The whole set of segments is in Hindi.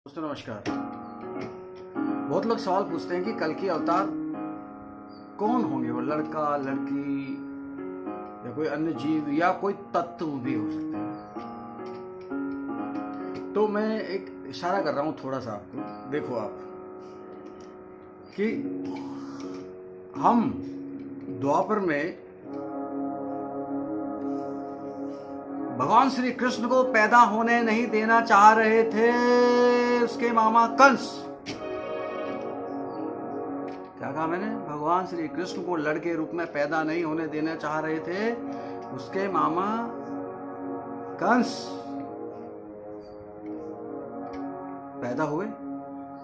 दोस्तों नमस्कार। बहुत लोग सवाल पूछते हैं कि कल की अवतार कौन होंगे, वो लड़का लड़की या कोई अन्य जीव या कोई तत्व भी हो सकते हैं। तो मैं एक इशारा कर रहा हूं थोड़ा सा आपको, देखो आप कि हम द्वापर में भगवान श्री कृष्ण को पैदा होने नहीं देना चाह रहे थे उसके मामा कंस। क्या कहा मैंने? भगवान श्री कृष्ण को लड़के रूप में पैदा नहीं होने देना चाह रहे थे उसके मामा कंस। पैदा हुए।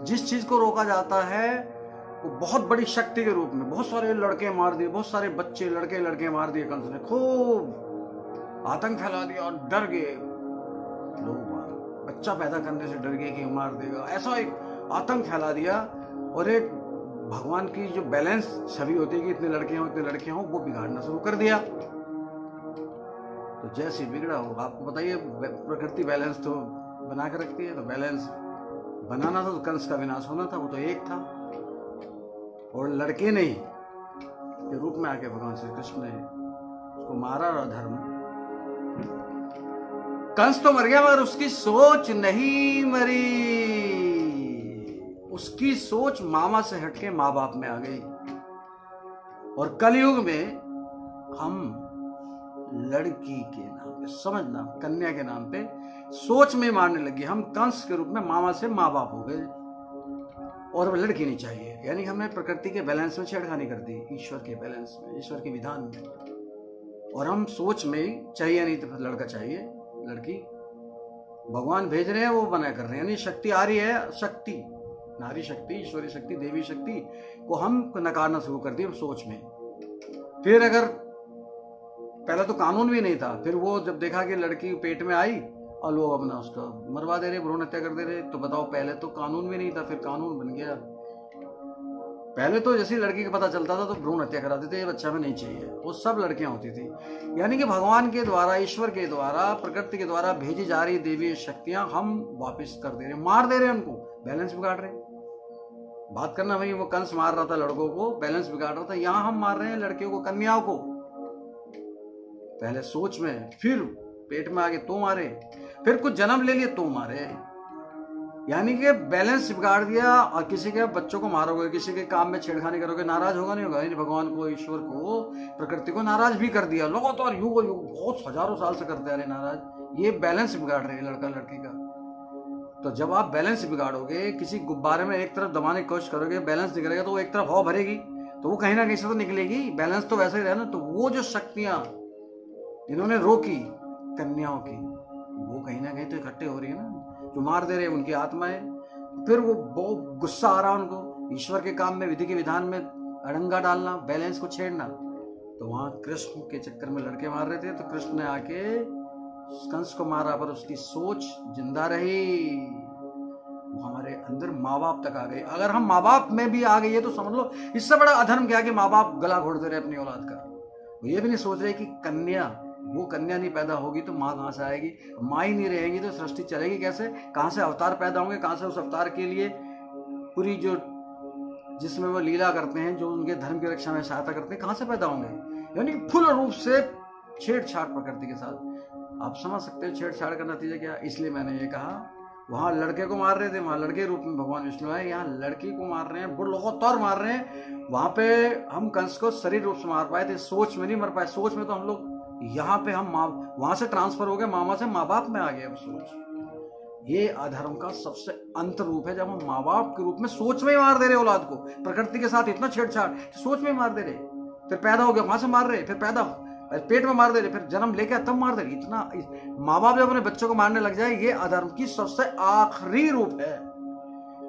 जिस चीज को रोका जाता है वो बहुत बड़ी शक्ति के रूप में, बहुत सारे लड़के मार दिए, बहुत सारे बच्चे लड़के मार दिए कंस ने, खूब आतंक फैला दिया और डर गए लोग। बच्चा पैदा करने से डर गए कि मार देगा, ऐसा एक आतंक फैला दिया। और एक भगवान की जो बैलेंस छवि होती है कि इतने लड़के हों वो बिगाड़ना शुरू कर दिया। तो जैसे बिगड़ा हो, आपको बताइए प्रकृति बैलेंस तो बना के रखती है, तो बैलेंस बनाना था तो कंस का विनाश होना था, वो तो एक था। और लड़के नहीं के रूप में आके भगवान श्री कृष्ण ने उसको मारा और अधर्म। कंस तो मर गया मगर उसकी सोच नहीं मरी। उसकी सोच मामा से हटके माँ बाप में आ गई। और कलयुग में हम लड़की के नाम पे, समझना, कन्या के नाम पे सोच में मारने लगे। हम कंस के रूप में मामा से माँ बाप हो गए और अब लड़की नहीं चाहिए। यानी हमने प्रकृति के बैलेंस में छेड़खानी कर दी, ईश्वर के बैलेंस में, ईश्वर के विधान में। और हम सोच में चाहिए नहीं तो फिर लड़का चाहिए, लड़की भगवान भेज रहे हैं वो बना कर रहे हैं। यानी शक्ति आ रही है, शक्ति, नारी शक्ति, ईश्वरी शक्ति, देवी शक्ति को हम नकारना शुरू कर दिया सोच में। फिर अगर पहले तो कानून भी नहीं था, फिर वो जब देखा कि लड़की पेट में आई और लोग अपना उसका मरवा दे रहे, भ्रूण हत्या कर दे रहे, तो बताओ पहले तो कानून भी नहीं था, फिर कानून बन गया। पहले तो जैसे लड़की का पता चलता था तो भ्रूण हत्या कराते थे, ये बच्चा में नहीं चाहिए, वो सब लड़कियां होती थी। यानी कि भगवान के द्वारा, ईश्वर के द्वारा, प्रकृति के द्वारा भेजी जा रही देवी शक्तियां हम वापस कर दे रहे, मार दे रहे उनको, बैलेंस बिगाड़ रहे। बात करना भाई, वो कंस मार रहा था लड़कों को, बैलेंस बिगाड़ रहा था। यहां हम मार रहे हैं लड़कियों को, कन्याओं को। पहले सोच में, फिर पेट में आगे तो मारे, फिर कुछ जन्म ले लिए तो मारे। यानी कि बैलेंस बिगाड़ दिया। और किसी के बच्चों को मारोगे, किसी के काम में छेड़खानी करोगे, नाराज होगा नहीं होगा? यानी भगवान को, ईश्वर को, प्रकृति को नाराज भी कर दिया। लगातार युग बहुत हजारों साल से करते आ रहे नाराज। ये बैलेंस बिगाड़ रहे हैं लड़का लड़की का। तो जब आप बैलेंस बिगाड़ोगे, किसी गुब्बारे में एक तरफ दबाने की कोशिश करोगे, बैलेंस निकलेगा तो वो एक तरफ हवा भरेगी, तो वो कहीं ना कहीं से तो निकलेगी। बैलेंस तो वैसे ही रहे ना। तो वो जो शक्तियां इन्होंने रोकी कन्याओं की, वो कहीं ना कहीं तो इकट्ठे हो रही है ना, जो मार दे रहे हैं उनकी आत्माएं। फिर वो बहुत गुस्सा आ रहा उनको, ईश्वर के काम में, विधि के विधान में अड़ंगा डालना, बैलेंस को छेड़ना। तो वहां कृष्ण के चक्कर में लड़के मार रहे थे, तो कृष्ण ने आके कंस को मारा, पर उसकी सोच जिंदा रही। वो हमारे अंदर माँ बाप तक आ गई। अगर हम माँ बाप में भी आ गई है तो समझ लो इससे बड़ा अधर्म क्या कि माँ बाप गला घोट दे रहे अपनी औलाद का। वो ये भी नहीं सोच रहे कि कन्या, वो कन्या नहीं पैदा होगी तो माँ कहाँ से आएगी? माँ ही नहीं रहेगी तो सृष्टि चलेगी कैसे? कहाँ से अवतार पैदा होंगे? कहाँ से उस अवतार के लिए पूरी जो जिसमें वो लीला करते हैं, जो उनके धर्म की रक्षा में सहायता करते हैं, कहाँ से पैदा होंगे? यानी फुल रूप से छेड़छाड़ प्रकृति के साथ। आप समझ सकते हैं छेड़छाड़ का नतीजा क्या? इसलिए मैंने ये कहा, वहां लड़के को मार रहे थे, वहां लड़के रूप में भगवान विष्णु है, यहाँ लड़की को मार रहे हैं, वो लगातार मार रहे हैं। वहां पे हम कंस को शरीर रूप से मार पाए थे, सोच में नहीं मर पाए। सोच में तो हम लोग, यहाँ पे हम वहां से ट्रांसफर हो गए, मामा से माँ बाप में आ गए। सोच, ये अधर्म का सबसे अंत रूप है, जब हम माँ बाप के रूप में सोच में ही मार दे रहे औलाद को। प्रकृति के साथ इतना छेड़छाड़, सोच में मार दे रहे, फिर पैदा हो गया वहां से मार रहे, फिर पैदा पेट में मार दे रहे, फिर जन्म लेके तब मार दे रहे। इतना माँ बाप जब अपने बच्चों को मारने लग जाए, ये अधर्म की सबसे आखिरी रूप है।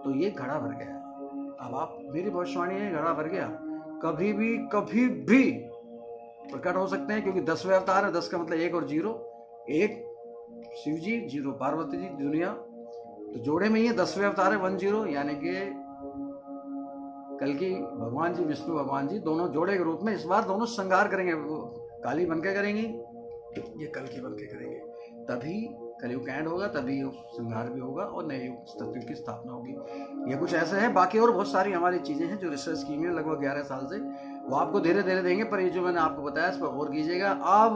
तो ये घड़ा भर गया। अब आप, मेरी भविष्यवाणी है, घड़ा भर गया। कभी भी प्रकट हो सकते हैं, क्योंकि 10वें अवतार है। 10 का मतलब 1 और 0, 1 शिव जी, 0 पार्वती जी, दुनिया, तो जोड़े में ही 10वें अवतार है 10। यानी कि कल की भगवान जी, विष्णु भगवान जी, दोनों जोड़े के रूप में इस बार दोनों श्रृंगार करेंगे। काली बनके करेंगी, ये कल की बनके करेंगे। तभी कलयुग का एंड होगा तभी युग संहार भी होगा और नए युग सतयुग की स्थापना होगी। ये कुछ ऐसे है। बाकी और बहुत सारी हमारी चीज़ें हैं जो रिसर्च की हुई है लगभग 11 साल से, वो आपको धीरे धीरे देंगे। पर ये जो मैंने आपको बताया इस पर गौर कीजिएगा। अब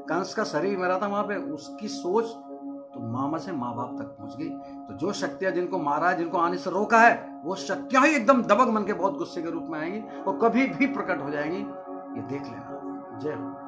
कंस का शरीर मरा था वहाँ पे, उसकी सोच तो मामा से माँ बाप तक पहुँच गई। तो जो शक्तियाँ जिनको मारा है, जिनको आने से रोका है, वो शक्तियाँ ही एकदम दबंग मन के बहुत गुस्से के रूप में आएंगी और कभी भी प्रकट हो जाएंगी। ये देख लेना। जय हो।